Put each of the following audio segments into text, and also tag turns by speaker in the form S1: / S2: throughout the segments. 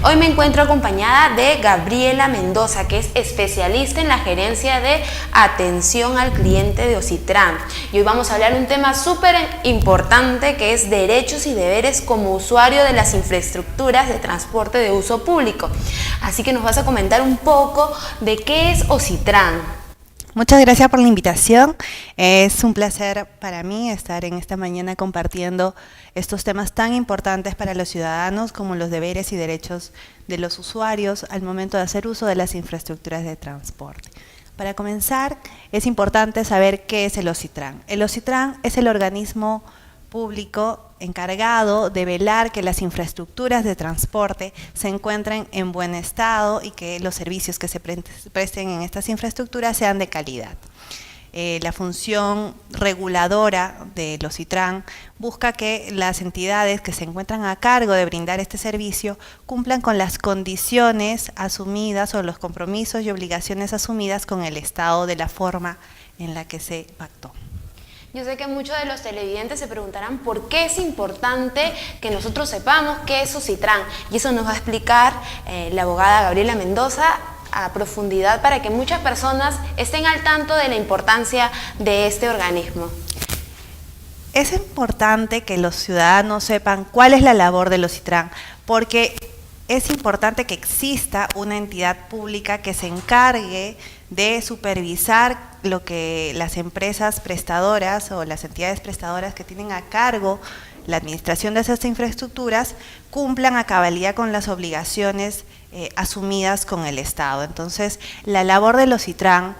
S1: Hoy me encuentro acompañada de Gabriela Mendoza, que es especialista en la gerencia de atención al cliente de Ocitran. Y hoy vamos a hablar de un tema súper importante que es derechos y deberes como usuario de las infraestructuras de transporte de uso público. Así que nos vas a comentar un poco de qué es Ocitran.
S2: Muchas gracias por la invitación. Es un placer para mí estar en esta mañana compartiendo estos temas tan importantes para los ciudadanos como los deberes y derechos de los usuarios al momento de hacer uso de las infraestructuras de transporte. Para comenzar, es importante saber qué es el Ocitran. El Ocitran es el organismo público encargado de velar que las infraestructuras de transporte se encuentren en buen estado y que los servicios que se presten en estas infraestructuras sean de calidad. La función reguladora del Ocitran busca que las entidades que se encuentran a cargo de brindar este servicio cumplan con las condiciones asumidas o los compromisos y obligaciones asumidas con el Estado de la forma en la que se pactó.
S1: Yo sé que muchos de los televidentes se preguntarán por qué es importante que nosotros sepamos qué es Ocitran, y eso nos va a explicar la abogada Gabriela Mendoza a profundidad para que muchas personas estén al tanto de la importancia de este organismo.
S2: Es importante que los ciudadanos sepan cuál es la labor del Ocitran, porque es importante que exista una entidad pública que se encargue de supervisar lo que las empresas prestadoras o las entidades prestadoras que tienen a cargo la administración de esas infraestructuras cumplan a cabalidad con las obligaciones asumidas con el Estado. Entonces, la labor del Ocitran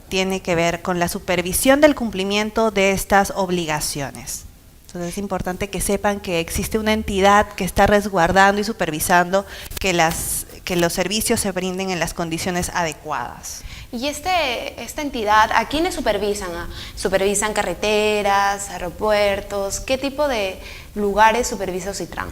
S2: tiene que ver con la supervisión del cumplimiento de estas obligaciones. Entonces, es importante que sepan que existe una entidad que está resguardando y supervisando que los servicios se brinden en las condiciones adecuadas.
S1: ¿Y esta entidad a quiénes supervisan? ¿Supervisan carreteras, aeropuertos? ¿Qué tipo de lugares supervisa Ocitran?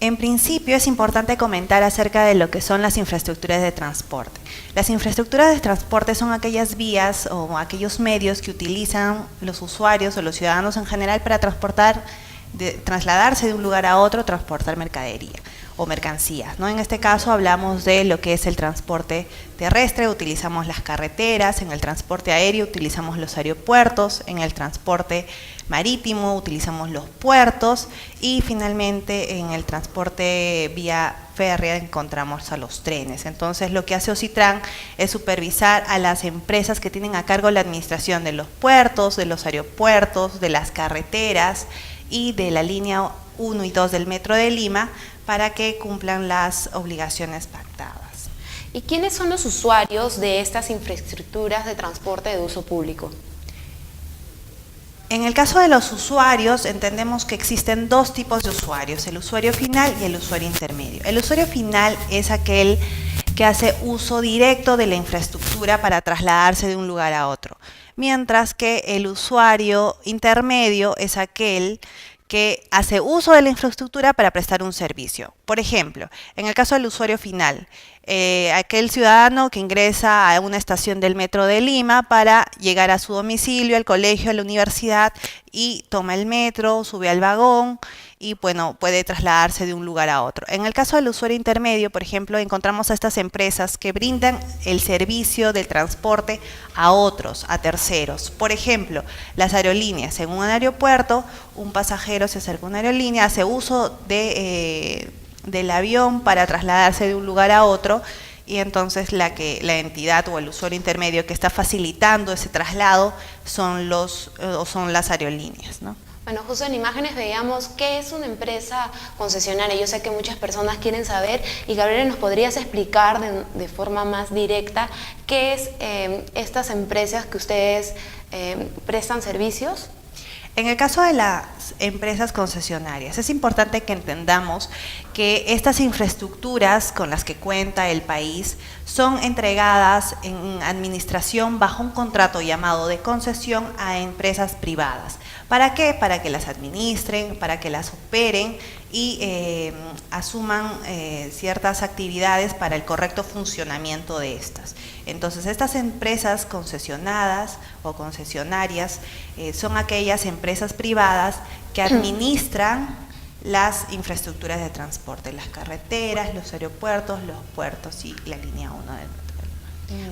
S2: En principio es importante comentar acerca de lo que son las infraestructuras de transporte. Las infraestructuras de transporte son aquellas vías o aquellos medios que utilizan los usuarios o los ciudadanos en general para trasladarse de un lugar a otro, transportar mercadería o mercancías, ¿no? En este caso hablamos de lo que es el transporte terrestre, utilizamos las carreteras; en el transporte aéreo utilizamos los aeropuertos; en el transporte marítimo utilizamos los puertos; y finalmente en el transporte vía férrea encontramos a los trenes. Entonces, lo que hace Ocitran es supervisar a las empresas que tienen a cargo la administración de los puertos, de los aeropuertos, de las carreteras y de la línea 1 y 2 del Metro de Lima para que cumplan las obligaciones pactadas.
S1: ¿Y quiénes son los usuarios de estas infraestructuras de transporte de uso público?
S2: En el caso de los usuarios, entendemos que existen dos tipos de usuarios: el usuario final y el usuario intermedio. El usuario final es aquel que hace uso directo de la infraestructura para trasladarse de un lugar a otro, mientras que el usuario intermedio es aquel que hace uso de la infraestructura para prestar un servicio. Por ejemplo, en el caso del usuario final, aquel ciudadano que ingresa a una estación del Metro de Lima para llegar a su domicilio, al colegio, a la universidad, y toma el metro, sube al vagón y bueno, puede trasladarse de un lugar a otro. En el caso del usuario intermedio, por ejemplo, encontramos a estas empresas que brindan el servicio del transporte a otros, a terceros. Por ejemplo, las aerolíneas. En un aeropuerto, un pasajero se acerca a una aerolínea, hace uso del avión para trasladarse de un lugar a otro, y entonces la entidad o el usuario intermedio que está facilitando ese traslado son las aerolíneas, ¿no?
S1: Bueno, justo en imágenes veíamos qué es una empresa concesionaria. Yo sé que muchas personas quieren saber, y Gabriela, ¿nos podrías explicar de forma más directa qué es estas empresas que ustedes prestan servicios?
S2: En el caso de las empresas concesionarias, es importante que entendamos que estas infraestructuras con las que cuenta el país son entregadas en administración bajo un contrato llamado de concesión a empresas privadas. ¿Para qué? Para que las administren, para que las operen y asuman ciertas actividades para el correcto funcionamiento de estas. Entonces, estas empresas concesionadas o concesionarias son aquellas empresas privadas que administran las infraestructuras de transporte, las carreteras, los aeropuertos, los puertos y la línea 1 del metro.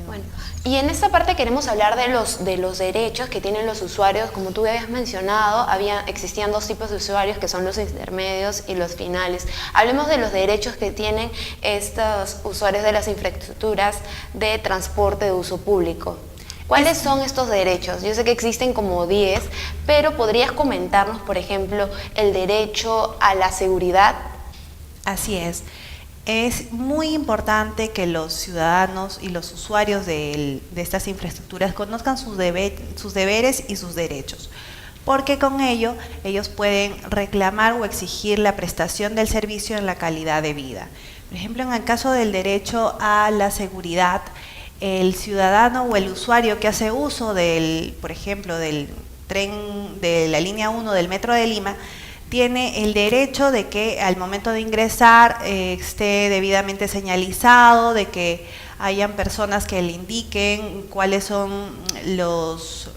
S1: Bueno, y en esta parte queremos hablar de los derechos que tienen los usuarios. Como tú habías mencionado, existían dos tipos de usuarios, que son los intermedios y los finales. Hablemos de los derechos que tienen estos usuarios de las infraestructuras de transporte de uso público. ¿Cuáles son estos derechos? Yo sé que existen como 10, pero ¿podrías comentarnos, por ejemplo, el derecho a la seguridad?
S2: Así es. Es muy importante que los ciudadanos y los usuarios de estas infraestructuras conozcan sus deberes y sus derechos, porque con ello ellos pueden reclamar o exigir la prestación del servicio en la calidad de vida. Por ejemplo, en el caso del derecho a la seguridad, el ciudadano o el usuario que hace uso por ejemplo, del tren de la línea 1 del Metro de Lima, tiene el derecho de que al momento de ingresar esté debidamente señalizado, de que hayan personas que le indiquen cuáles son los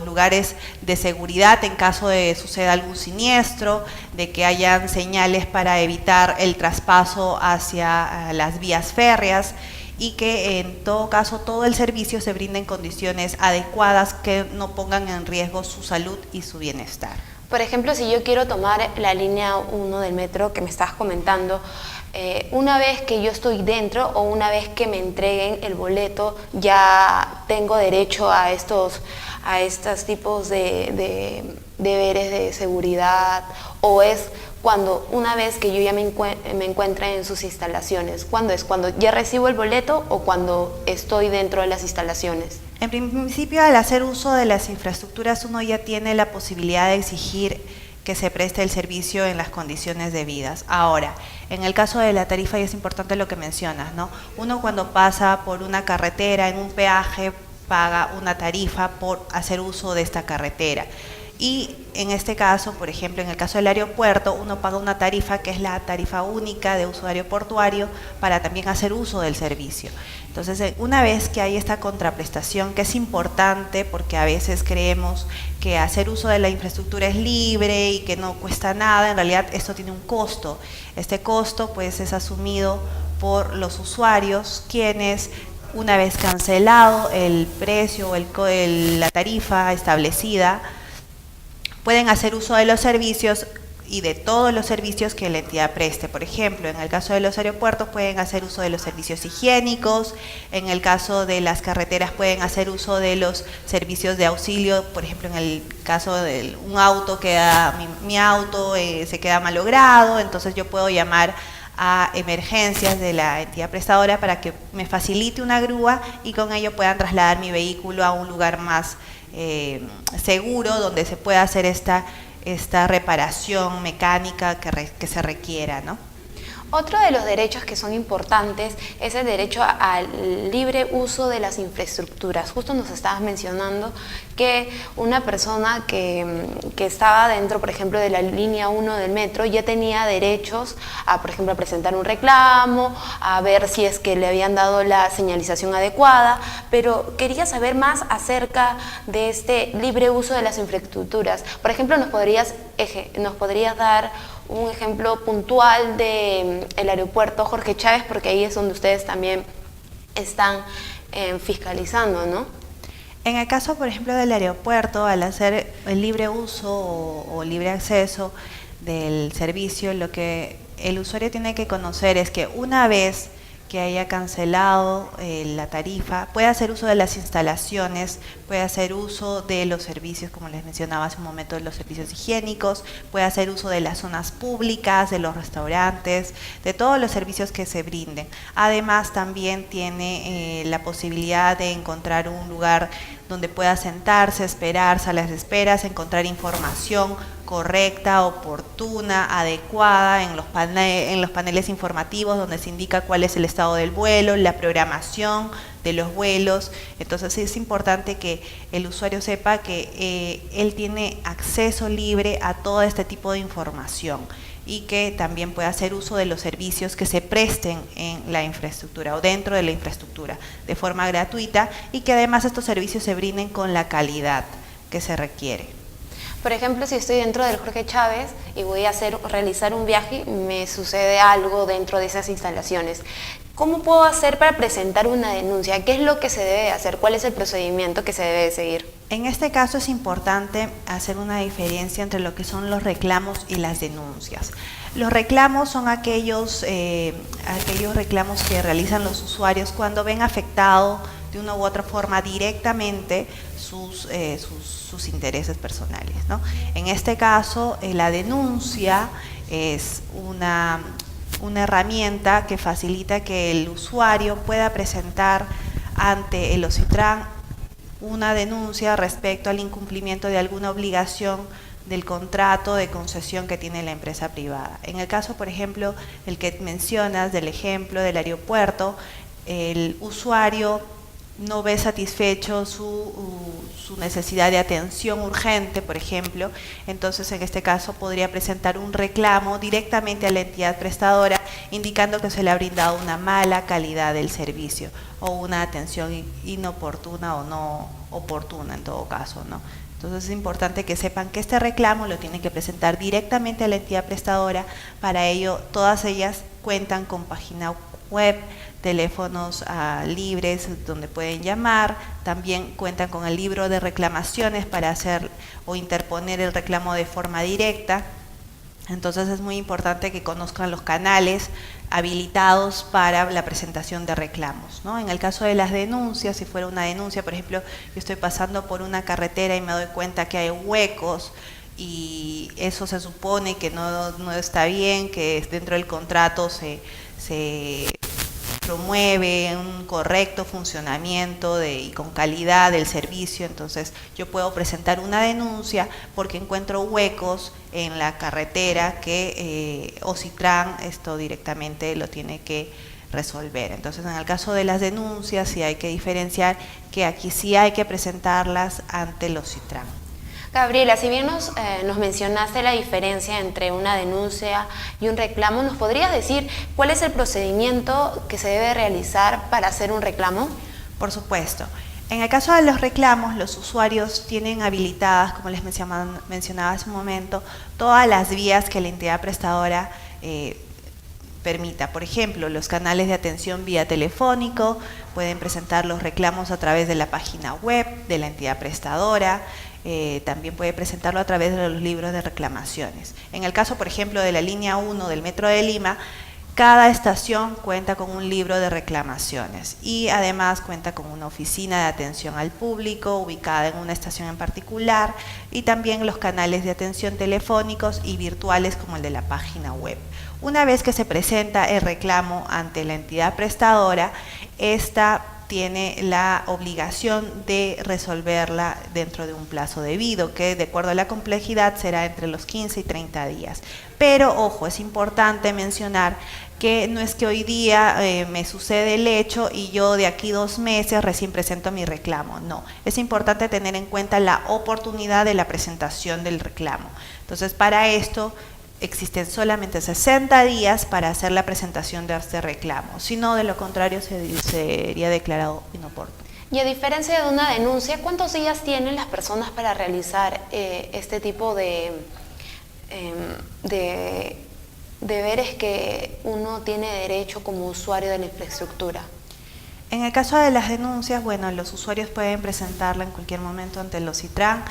S2: lugares de seguridad en caso de suceda algún siniestro, de que hayan señales para evitar el traspaso hacia las vías férreas, y que en todo caso todo el servicio se brinde en condiciones adecuadas que no pongan en riesgo su salud y su bienestar.
S1: Por ejemplo, si yo quiero tomar la línea 1 del metro que me estabas comentando, una vez que yo estoy dentro o una vez que me entreguen el boleto, ¿ya tengo derecho a estos tipos de deberes de seguridad? ¿O es una vez que yo ya me encuentre en sus instalaciones? ¿Cuándo es? ¿Cuando ya recibo el boleto o cuando estoy dentro de las instalaciones?
S2: En principio, al hacer uso de las infraestructuras, uno ya tiene la posibilidad de exigir que se preste el servicio en las condiciones debidas. Ahora, en el caso de la tarifa, y es importante lo que mencionas, ¿no? Uno cuando pasa por una carretera, en un peaje, paga una tarifa por hacer uso de esta carretera. Y en este caso, por ejemplo, en el caso del aeropuerto, uno paga una tarifa que es la tarifa única de uso aeroportuario para también hacer uso del servicio. Entonces, una vez que hay esta contraprestación, que es importante porque a veces creemos que hacer uso de la infraestructura es libre y que no cuesta nada, en realidad esto tiene un costo. Este costo pues es asumido por los usuarios, quienes una vez cancelado el precio o la tarifa establecida, pueden hacer uso de los servicios y de todos los servicios que la entidad preste. Por ejemplo, en el caso de los aeropuertos pueden hacer uso de los servicios higiénicos, en el caso de las carreteras pueden hacer uso de los servicios de auxilio. Por ejemplo, en el caso de un auto, mi auto se queda malogrado, entonces yo puedo llamar a emergencias de la entidad prestadora para que me facilite una grúa y con ello puedan trasladar mi vehículo a un lugar más seguro, donde se pueda hacer esta reparación mecánica que se requiera, ¿no?
S1: Otro de los derechos que son importantes es el derecho al libre uso de las infraestructuras. Justo nos estabas mencionando que una persona que estaba dentro, por ejemplo, de la línea 1 del metro, ya tenía derechos a, por ejemplo, a presentar un reclamo, a ver si es que le habían dado la señalización adecuada, pero quería saber más acerca de este libre uso de las infraestructuras. Por ejemplo, ¿nos podrías dar un ejemplo puntual del aeropuerto Jorge Chávez? Porque ahí es donde ustedes también están fiscalizando, ¿no?
S2: En el caso, por ejemplo, del aeropuerto, al hacer el libre uso o libre acceso del servicio, lo que el usuario tiene que conocer es que una vez que haya cancelado la tarifa, puede hacer uso de las instalaciones, puede hacer uso de los servicios, como les mencionaba hace un momento, de los servicios higiénicos, puede hacer uso de las zonas públicas, de los restaurantes, de todos los servicios que se brinden. Además, también tiene la posibilidad de encontrar un lugar donde pueda sentarse, esperar, salas de esperas, encontrar información correcta, oportuna, adecuada en los paneles informativos donde se indica cuál es el estado del vuelo, la programación de los vuelos. Entonces es importante que el usuario sepa que él tiene acceso libre a todo este tipo de información y que también puede hacer uso de los servicios que se presten en la infraestructura o dentro de la infraestructura de forma gratuita, y que además estos servicios se brinden con la calidad que se requiere.
S1: Por ejemplo, si estoy dentro del Jorge Chávez y voy a realizar un viaje, me sucede algo dentro de esas instalaciones. ¿Cómo puedo hacer para presentar una denuncia? ¿Qué es lo que se debe hacer? ¿Cuál es el procedimiento que se debe seguir?
S2: En este caso es importante hacer una diferencia entre lo que son los reclamos y las denuncias. Los reclamos son aquellos reclamos que realizan los usuarios cuando ven afectado de una u otra forma directamente sus intereses personales, ¿no? En este caso, la denuncia es una herramienta que facilita que el usuario pueda presentar ante el OSITRAN una denuncia respecto al incumplimiento de alguna obligación del contrato de concesión que tiene la empresa privada. En el caso, por ejemplo, el que mencionas del ejemplo del aeropuerto, el usuario no ve satisfecho su necesidad de atención urgente, por ejemplo, entonces en este caso podría presentar un reclamo directamente a la entidad prestadora indicando que se le ha brindado una mala calidad del servicio o una atención inoportuna o no oportuna en todo caso, ¿no? Entonces es importante que sepan que este reclamo lo tienen que presentar directamente a la entidad prestadora. Para ello, todas ellas cuentan con página web, teléfonos libres donde pueden llamar, también cuentan con el libro de reclamaciones para hacer o interponer el reclamo de forma directa. Entonces es muy importante que conozcan los canales habilitados para la presentación de reclamos, ¿no? En el caso de las denuncias, si fuera una denuncia, por ejemplo, yo estoy pasando por una carretera y me doy cuenta que hay huecos y eso se supone que no está bien, que dentro del contrato se promueve un correcto funcionamiento y con calidad del servicio, entonces yo puedo presentar una denuncia porque encuentro huecos en la carretera que OSITRAN esto directamente lo tiene que resolver. Entonces en el caso de las denuncias sí hay que diferenciar que aquí sí hay que presentarlas ante el OSITRAN.
S1: Gabriela, si bien nos mencionaste la diferencia entre una denuncia y un reclamo, ¿nos podrías decir cuál es el procedimiento que se debe realizar para hacer un reclamo?
S2: Por supuesto. En el caso de los reclamos, los usuarios tienen habilitadas, como les mencionaba hace un momento, todas las vías que la entidad prestadora permita. Por ejemplo, los canales de atención vía telefónico, pueden presentar los reclamos a través de la página web de la entidad prestadora. También puede presentarlo a través de los libros de reclamaciones. En el caso, por ejemplo, de la línea 1 del Metro de Lima, cada estación cuenta con un libro de reclamaciones y además cuenta con una oficina de atención al público ubicada en una estación en particular y también los canales de atención telefónicos y virtuales como el de la página web. Una vez que se presenta el reclamo ante la entidad prestadora, esta tiene la obligación de resolverla dentro de un plazo debido, que de acuerdo a la complejidad será entre los 15 y 30 días. Pero, ojo, es importante mencionar que no es que hoy día me sucede el hecho y yo de aquí 2 meses recién presento mi reclamo. No, es importante tener en cuenta la oportunidad de la presentación del reclamo. Entonces, para esto existen solamente 60 días para hacer la presentación de este reclamo, si no, de lo contrario sería declarado inoportuno.
S1: Y a diferencia de una denuncia, ¿cuántos días tienen las personas para realizar este tipo de deberes que uno tiene derecho como usuario de la infraestructura?
S2: En el caso de las denuncias, bueno, los usuarios pueden presentarla en cualquier momento ante el OSITRAN.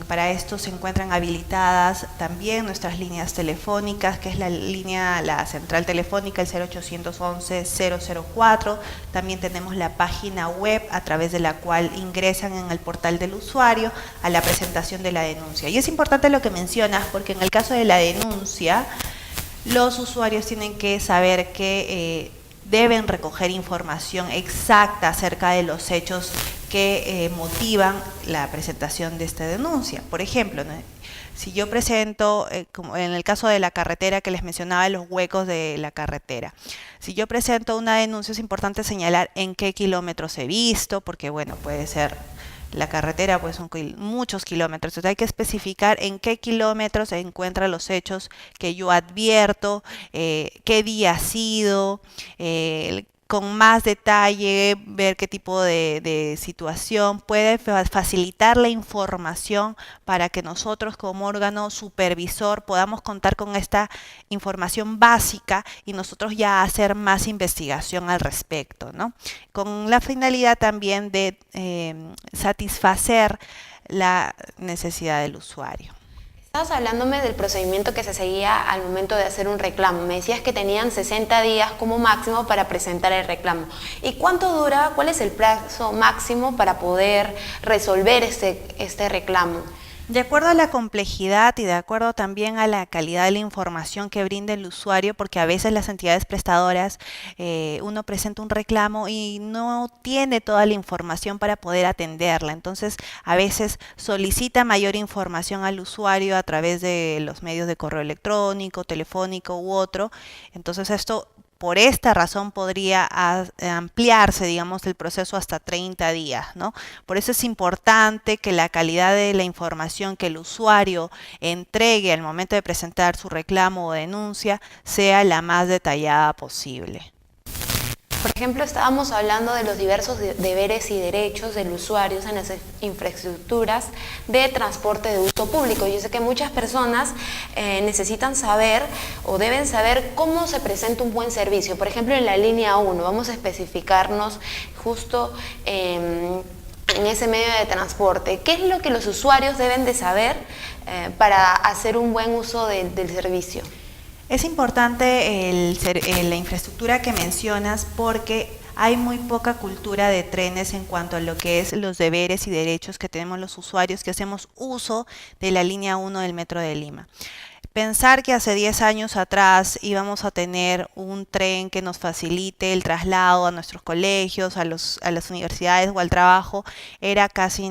S2: Para esto se encuentran habilitadas también nuestras líneas telefónicas, que es la central telefónica, el 0811-004. También tenemos la página web a través de la cual ingresan en el portal del usuario a la presentación de la denuncia. Y es importante lo que mencionas, porque en el caso de la denuncia, los usuarios tienen que saber que deben recoger información exacta acerca de los hechos que motivan la presentación de esta denuncia. Por ejemplo, ¿no? Si yo presento, como en el caso de la carretera que les mencionaba, los huecos de la carretera, si yo presento una denuncia es importante señalar en qué kilómetros he visto, porque bueno, puede ser la carretera, pues son muchos kilómetros, entonces hay que especificar en qué kilómetros se encuentran los hechos que yo advierto, qué día ha sido, con más detalle, ver qué tipo de situación, puede facilitar la información para que nosotros como órgano supervisor podamos contar con esta información básica y nosotros ya hacer más investigación al respecto, ¿no? Con la finalidad también de satisfacer la necesidad del usuario.
S1: Estabas hablándome del procedimiento que se seguía al momento de hacer un reclamo. Me decías que tenían 60 días como máximo para presentar el reclamo. ¿Y cuánto dura? ¿Cuál es el plazo máximo para poder resolver este reclamo?
S2: De acuerdo a la complejidad y de acuerdo también a la calidad de la información que brinda el usuario, porque a veces las entidades prestadoras, uno presenta un reclamo y no tiene toda la información para poder atenderla. Entonces, a veces solicita mayor información al usuario a través de los medios de correo electrónico, telefónico u otro. Entonces, esto por esta razón podría ampliarse, digamos, el proceso hasta 30 días, ¿no? Por eso es importante que la calidad de la información que el usuario entregue al momento de presentar su reclamo o denuncia sea la más detallada posible.
S1: Por ejemplo, estábamos hablando de los diversos deberes y derechos del usuario en las infraestructuras de transporte de uso público. Yo sé que muchas personas necesitan saber o deben saber cómo se presenta un buen servicio. Por ejemplo, en la línea 1, vamos a especificarnos justo en ese medio de transporte. ¿Qué es lo que los usuarios deben de saber para hacer un buen uso del servicio?
S2: Es importante la infraestructura que mencionas porque hay muy poca cultura de trenes en cuanto a lo que es los deberes y derechos que tenemos los usuarios que hacemos uso de la línea 1 del Metro de Lima. Pensar que hace 10 años atrás íbamos a tener un tren que nos facilite el traslado a nuestros colegios, a las universidades o al trabajo, era casi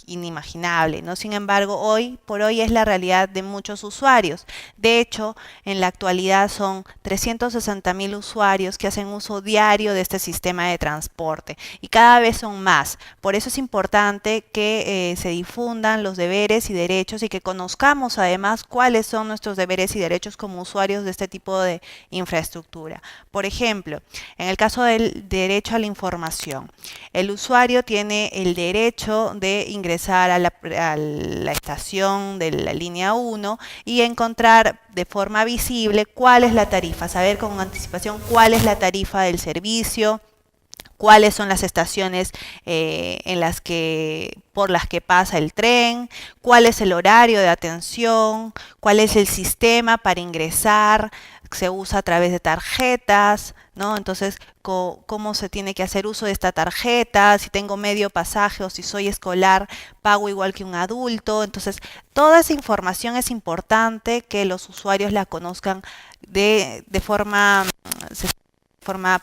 S2: inimaginable, ¿no? Sin embargo, hoy por hoy es la realidad de muchos usuarios. De hecho, en la actualidad son 360.000 usuarios que hacen uso diario de este sistema de transporte y cada vez son más. Por eso es importante que se difundan los deberes y derechos y que conozcamos además cuáles son nuestros deberes y derechos como usuarios de este tipo de infraestructura. Por ejemplo, en el caso del derecho a la información, el usuario tiene el derecho de ingresar a la estación de la línea 1 y encontrar de forma visible cuál es la tarifa, saber con anticipación cuál es la tarifa del servicio, cuáles son las estaciones por las que pasa el tren, cuál es el horario de atención, cuál es el sistema para ingresar, se usa a través de tarjetas, ¿no? Entonces, cómo se tiene que hacer uso de esta tarjeta, si tengo medio pasaje o si soy escolar, pago igual que un adulto. Entonces, toda esa información es importante que los usuarios la conozcan de forma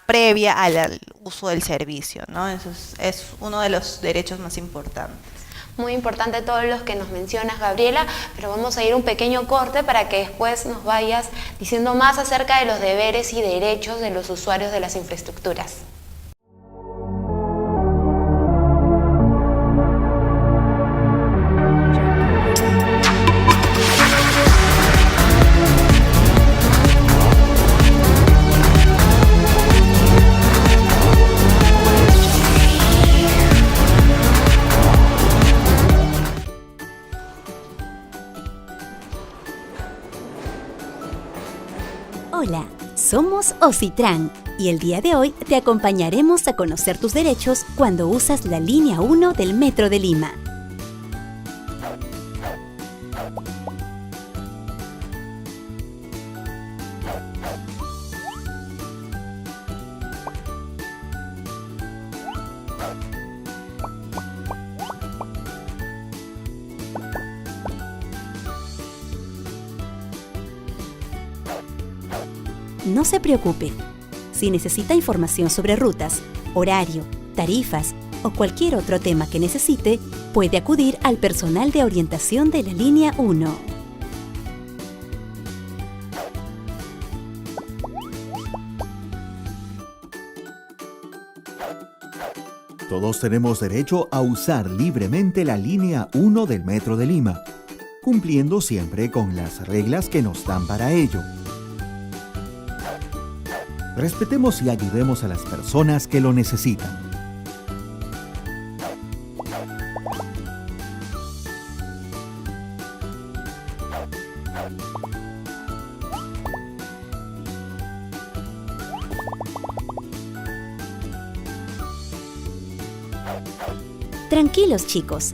S2: previa al uso del servicio, ¿no? Eso es uno de los derechos más importantes.
S1: Muy importante todos los que nos mencionas, Gabriela, pero vamos a ir un pequeño corte para que después nos vayas diciendo más acerca de los deberes y derechos de los usuarios de las infraestructuras.
S3: Hola, somos Ocitran y el día de hoy te acompañaremos a conocer tus derechos cuando usas la línea 1 del Metro de Lima. No se preocupe. Si necesita información sobre rutas, horario, tarifas o cualquier otro tema que necesite, puede acudir al personal de orientación de la línea 1.
S4: Todos tenemos derecho a usar libremente la línea 1 del Metro de Lima, cumpliendo siempre con las reglas que nos dan para ello. Respetemos y ayudemos a las personas que lo necesitan.
S3: Tranquilos, chicos.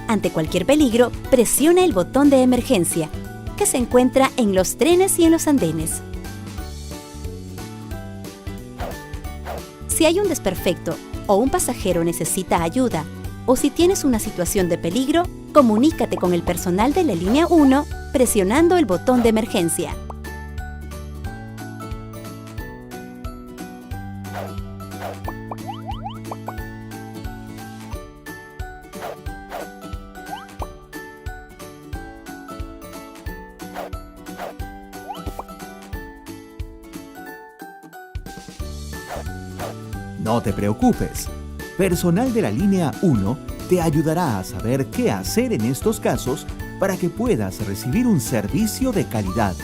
S3: Ante cualquier peligro, presiona el botón de emergencia, que se encuentra en los trenes y en los andenes. Si hay un desperfecto o un pasajero necesita ayuda, o si tienes una situación de peligro, comunícate con el personal de la línea 1 presionando el botón de emergencia.
S4: No te preocupes. Personal de la línea 1 te ayudará a saber qué hacer en estos casos para que puedas recibir un servicio de calidad.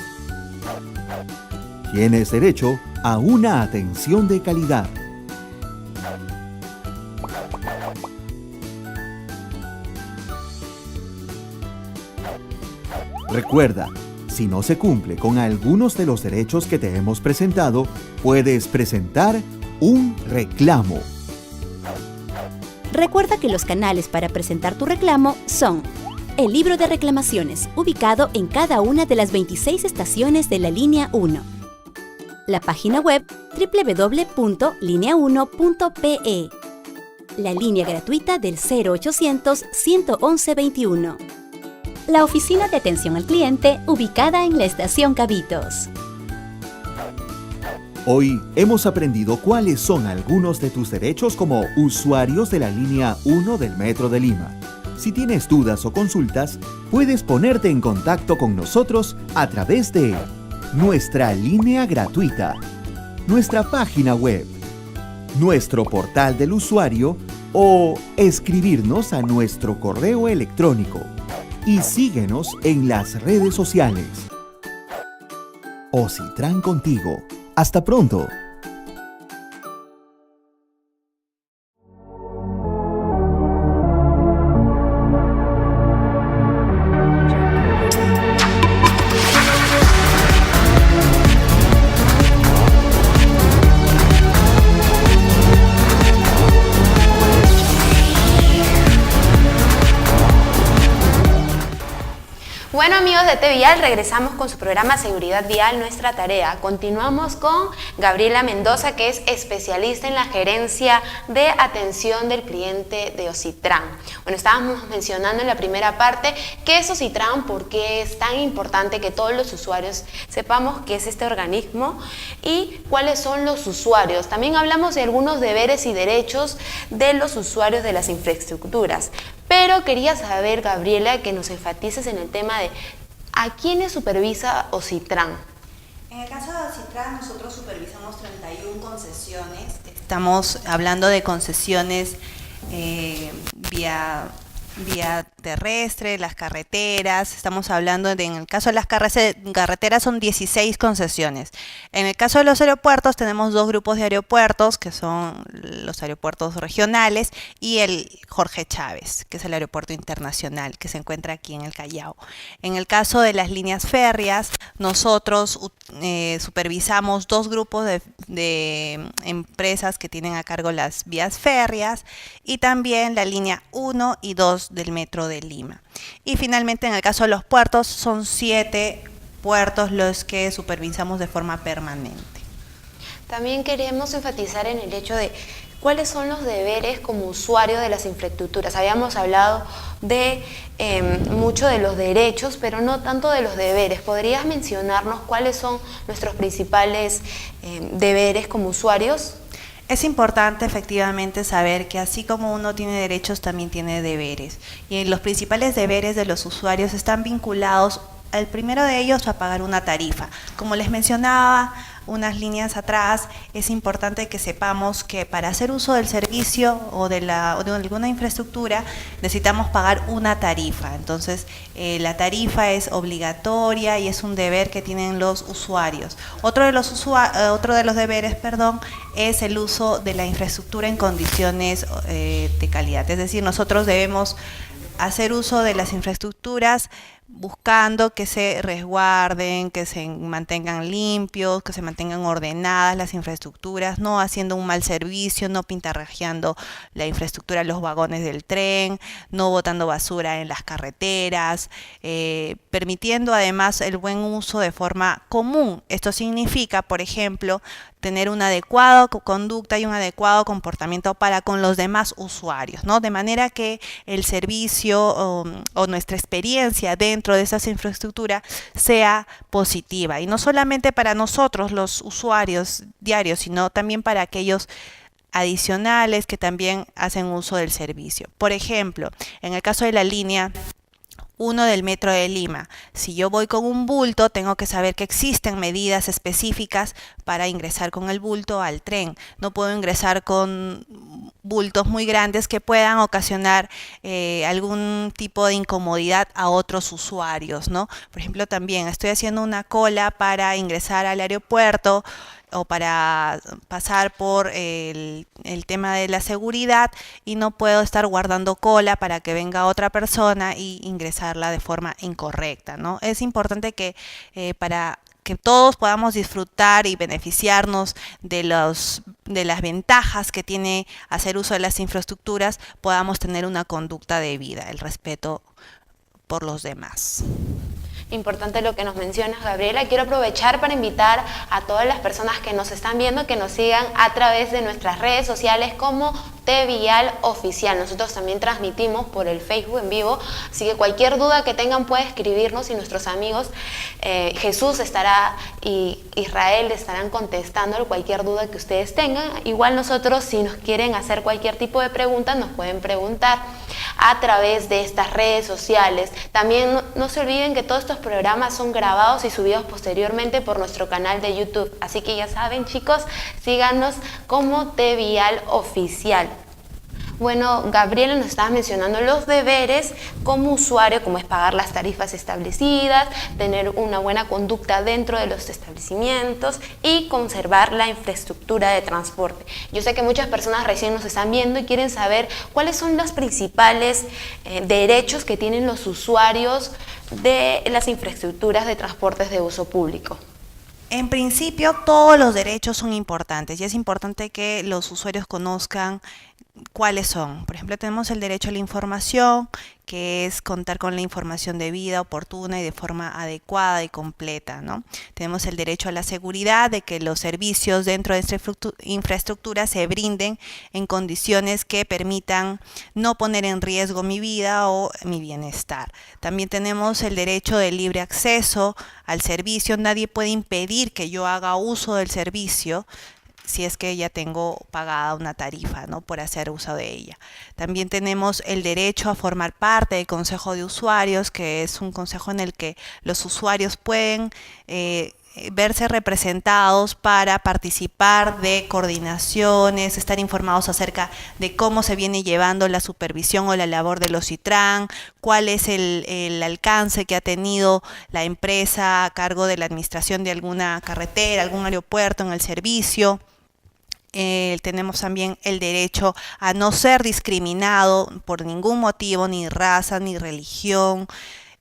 S4: Tienes derecho a una atención de calidad. Recuerda, si no se cumple con algunos de los derechos que te hemos presentado, puedes presentar un reclamo.
S3: Recuerda que los canales para presentar tu reclamo son el libro de reclamaciones, ubicado en cada una de las 26 estaciones de la línea 1. La página web www.linea1.pe. La línea gratuita del 0800 111 21. La oficina de atención al cliente, ubicada en la estación Cabitos.
S4: Hoy hemos aprendido cuáles son algunos de tus derechos como usuarios de la línea 1 del Metro de Lima. Si tienes dudas o consultas, puedes ponerte en contacto con nosotros a través de nuestra línea gratuita, nuestra página web, nuestro portal del usuario o escribirnos a nuestro correo electrónico. Y síguenos en las redes sociales. Ocitran contigo. ¡Hasta pronto!
S1: Bueno, amigos de T-Vial, regresamos con su programa Seguridad Vial, Nuestra Tarea. Continuamos con Gabriela Mendoza, que es especialista en la gerencia de atención del cliente de Ocitran. Bueno, estábamos mencionando en la primera parte qué es Ocitran, por qué es tan importante que todos los usuarios sepamos qué es este organismo y cuáles son los usuarios. También hablamos de algunos deberes y derechos de los usuarios de las infraestructuras. Pero quería saber, Gabriela, que nos enfatices en el tema de ¿a quiénes supervisa Ocitran?
S2: En el caso de Ocitran, nosotros supervisamos 31 concesiones. Estamos hablando de concesiones vía terrestre, las carreteras. Estamos hablando de, en el caso de las carreteras son 16 concesiones. En el caso de los aeropuertos tenemos dos grupos de aeropuertos, que son los aeropuertos regionales y el Jorge Chávez, que es el aeropuerto internacional, que se encuentra aquí en el Callao. En el caso de las líneas férreas, nosotros supervisamos dos grupos de empresas que tienen a cargo las vías férreas y también la línea 1 y 2 del Metro de Lima. Y finalmente, en el caso de los puertos, son 7 puertos los que supervisamos de forma permanente.
S1: También queremos enfatizar en el hecho de cuáles son los deberes como usuario de las infraestructuras. Habíamos hablado de mucho de los derechos, pero no tanto de los deberes. ¿Podrías mencionarnos cuáles son nuestros principales deberes como usuarios?
S2: Es importante efectivamente saber que así como uno tiene derechos, también tiene deberes. Y los principales deberes de los usuarios están vinculados, el primero de ellos, a pagar una tarifa. Como les mencionaba unas líneas atrás, es importante que sepamos que para hacer uso del servicio o de alguna infraestructura necesitamos pagar una tarifa. Entonces, la tarifa es obligatoria y es un deber que tienen los usuarios. Otro de los deberes, es el uso de la infraestructura en condiciones de calidad. Es decir, nosotros debemos hacer uso de las infraestructuras buscando que se resguarden, que se mantengan limpios, que se mantengan ordenadas las infraestructuras, no haciendo un mal servicio, no pintarrajeando la infraestructura, los vagones del tren, no botando basura en las carreteras, permitiendo además el buen uso de forma común. Esto significa, por ejemplo, tener una adecuada conducta y un adecuado comportamiento para con los demás usuarios, ¿no? De manera que el servicio o nuestra experiencia dentro de esas infraestructuras sea positiva. Y no solamente para nosotros, los usuarios diarios, sino también para aquellos adicionales que también hacen uso del servicio. Por ejemplo, en el caso de la línea 1 del Metro de Lima. Si yo voy con un bulto, tengo que saber que existen medidas específicas para ingresar con el bulto al tren. No puedo ingresar con bultos muy grandes que puedan ocasionar algún tipo de incomodidad a otros usuarios, ¿no? Por ejemplo, también estoy haciendo una cola para ingresar al aeropuerto o para pasar por el tema de la seguridad y no puedo estar guardando cola para que venga otra persona y ingresarla de forma incorrecta, ¿no? Es importante que para que todos podamos disfrutar y beneficiarnos de las ventajas que tiene hacer uso de las infraestructuras, podamos tener una conducta debida, el respeto por los demás.
S1: Importante lo que nos mencionas, Gabriela. Quiero aprovechar para invitar a todas las personas que nos están viendo que nos sigan a través de nuestras redes sociales como TVial Oficial. Nosotros también transmitimos por el Facebook en vivo, así que cualquier duda que tengan puede escribirnos y nuestros amigos Jesús estará y Israel estarán contestando cualquier duda que ustedes tengan. Igual nosotros, si nos quieren hacer cualquier tipo de pregunta, nos pueden preguntar a través de estas redes sociales. También no se olviden que todos estos programas son grabados y subidos posteriormente por nuestro canal de YouTube. Así que ya saben, chicos, síganos como TVial Oficial. Bueno, Gabriela nos estaba mencionando los deberes como usuario, como es pagar las tarifas establecidas, tener una buena conducta dentro de los establecimientos y conservar la infraestructura de transporte. Yo sé que muchas personas recién nos están viendo y quieren saber cuáles son los principales derechos que tienen los usuarios de las infraestructuras de transportes de uso público.
S2: En principio, todos los derechos son importantes y es importante que los usuarios conozcan cuáles son. Por ejemplo, tenemos el derecho a la información, que es contar con la información debida, oportuna y de forma adecuada y completa, ¿no? Tenemos el derecho a la seguridad, de que los servicios dentro de esta infraestructura se brinden en condiciones que permitan no poner en riesgo mi vida o mi bienestar. También tenemos el derecho de libre acceso al servicio. Nadie puede impedir que yo haga uso del servicio si es que ya tengo pagada una tarifa, ¿no?, por hacer uso de ella. También tenemos el derecho a formar parte del Consejo de Usuarios, que es un consejo en el que los usuarios pueden verse representados para participar de coordinaciones, estar informados acerca de cómo se viene llevando la supervisión o la labor de los CITRAN, cuál es el alcance que ha tenido la empresa a cargo de la administración de alguna carretera, algún aeropuerto en el servicio. Tenemos también el derecho a no ser discriminado por ningún motivo, ni raza, ni religión,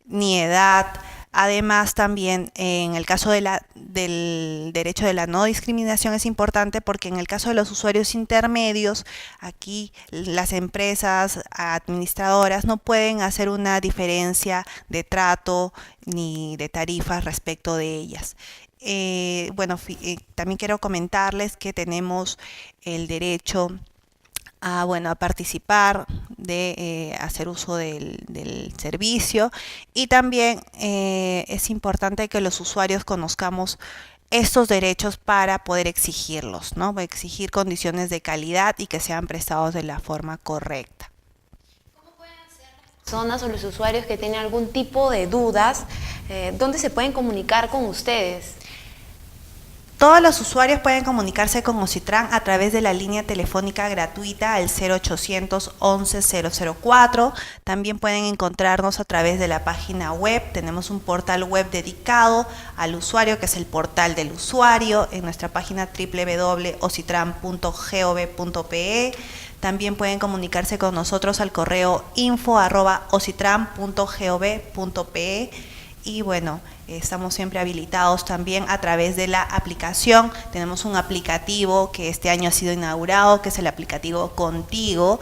S2: ni edad. Además, también en el caso del derecho de la no discriminación es importante porque en el caso de los usuarios intermedios, aquí las empresas administradoras no pueden hacer una diferencia de trato ni de tarifas respecto de ellas. También quiero comentarles que tenemos el derecho a participar de hacer uso del servicio y también es importante que los usuarios conozcamos estos derechos para poder exigirlos, ¿no? Exigir condiciones de calidad y que sean prestados de la forma correcta.
S1: ¿Cómo pueden hacer las personas o los usuarios que tienen algún tipo de dudas? ¿Dónde se pueden comunicar con ustedes?
S2: Todos los usuarios pueden comunicarse con Ocitran a través de la línea telefónica gratuita al 0800 11 004. También pueden encontrarnos a través de la página web. Tenemos un portal web dedicado al usuario, que es el portal del usuario, en nuestra página www.ocitran.gov.pe. También pueden comunicarse con nosotros al correo info@ocitran.gov.pe. Y bueno, estamos siempre habilitados también a través de la aplicación. Tenemos un aplicativo que este año ha sido inaugurado, que es el aplicativo Contigo,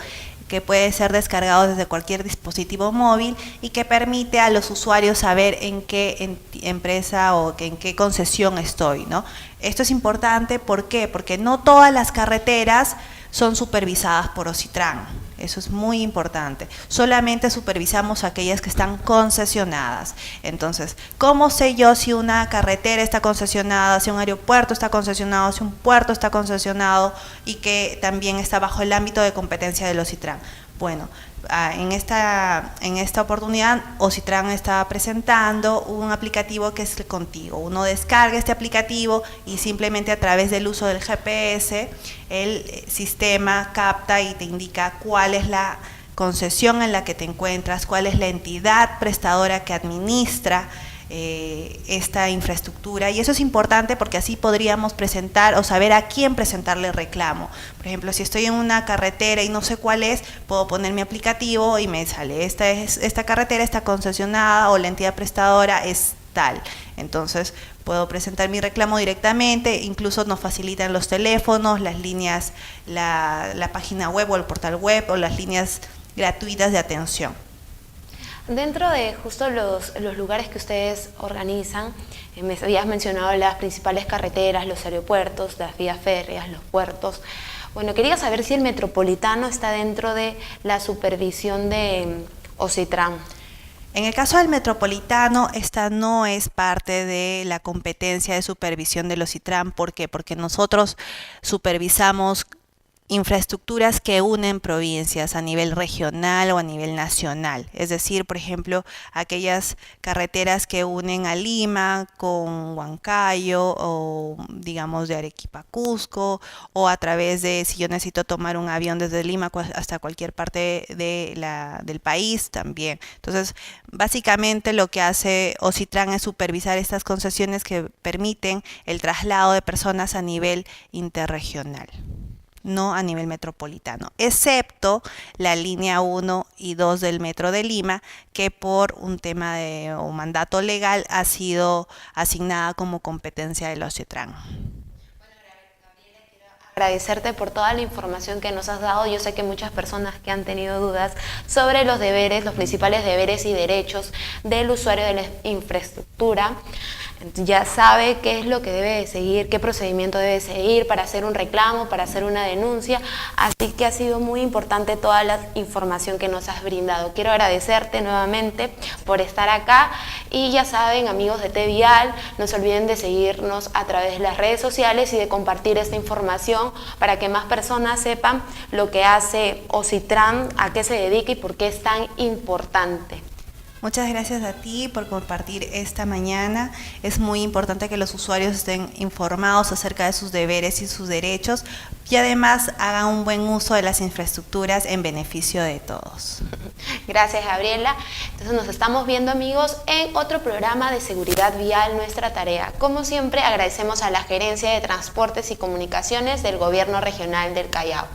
S2: que puede ser descargado desde cualquier dispositivo móvil y que permite a los usuarios saber en qué empresa o en qué concesión estoy, ¿no? Esto es importante, ¿por qué? Porque no todas las carreteras son supervisadas por Ocitran. Eso es muy importante. Solamente supervisamos aquellas que están concesionadas. Entonces, ¿cómo sé yo si una carretera está concesionada, si un aeropuerto está concesionado, si un puerto está concesionado y que también está bajo el ámbito de competencia del Ocitran? Bueno, en esta oportunidad Ocitran está presentando un aplicativo que es el Contigo. Uno descarga este aplicativo y simplemente a través del uso del GPS el sistema capta y te indica cuál es la concesión en la que te encuentras, cuál es la entidad prestadora que administra esta infraestructura, y eso es importante porque así podríamos presentar o saber a quién presentarle reclamo. Por ejemplo, si estoy en una carretera y no sé cuál es, puedo poner mi aplicativo y me sale esta carretera está concesionada o la entidad prestadora es tal. Entonces puedo presentar mi reclamo directamente, incluso nos facilitan los teléfonos, las líneas, la página web o el portal web o las líneas gratuitas de atención.
S1: Dentro de justo los lugares que ustedes organizan, me habías mencionado las principales carreteras, los aeropuertos, las vías férreas, los puertos. Bueno, quería saber si el metropolitano está dentro de la supervisión de Ocitran.
S2: En el caso del metropolitano, esta no es parte de la competencia de supervisión del Ocitran. ¿Por qué? Porque nosotros supervisamos infraestructuras que unen provincias a nivel regional o a nivel nacional. Es decir, por ejemplo, aquellas carreteras que unen a Lima con Huancayo o digamos de Arequipa a Cusco, o a través de, si yo necesito tomar un avión desde Lima hasta cualquier parte del país también. Entonces, básicamente lo que hace Ocitran es supervisar estas concesiones que permiten el traslado de personas a nivel interregional, no a nivel metropolitano, excepto la línea 1 y 2 del Metro de Lima, que por un tema de o mandato legal ha sido asignada como competencia del Ocitran.
S1: Agradecerte por toda la información que nos has dado. Yo sé que muchas personas que han tenido dudas sobre los deberes, los principales deberes y derechos del usuario de la infraestructura, ya sabe qué es lo que debe seguir, qué procedimiento debe seguir para hacer un reclamo, para hacer una denuncia. Así que ha sido muy importante toda la información que nos has brindado. Quiero agradecerte nuevamente por estar acá, y ya saben, amigos de TVial, no se olviden de seguirnos a través de las redes sociales y de compartir esta información para que más personas sepan lo que hace Ocitran, a qué se dedica y por qué es tan importante.
S2: Muchas gracias a ti por compartir esta mañana. Es muy importante que los usuarios estén informados acerca de sus deberes y sus derechos, y además hagan un buen uso de las infraestructuras en beneficio de todos.
S1: Gracias, Gabriela. Entonces nos estamos viendo, amigos, en otro programa de Seguridad Vial, Nuestra Tarea. Como siempre, agradecemos a la Gerencia de Transportes y Comunicaciones del Gobierno Regional del Callao.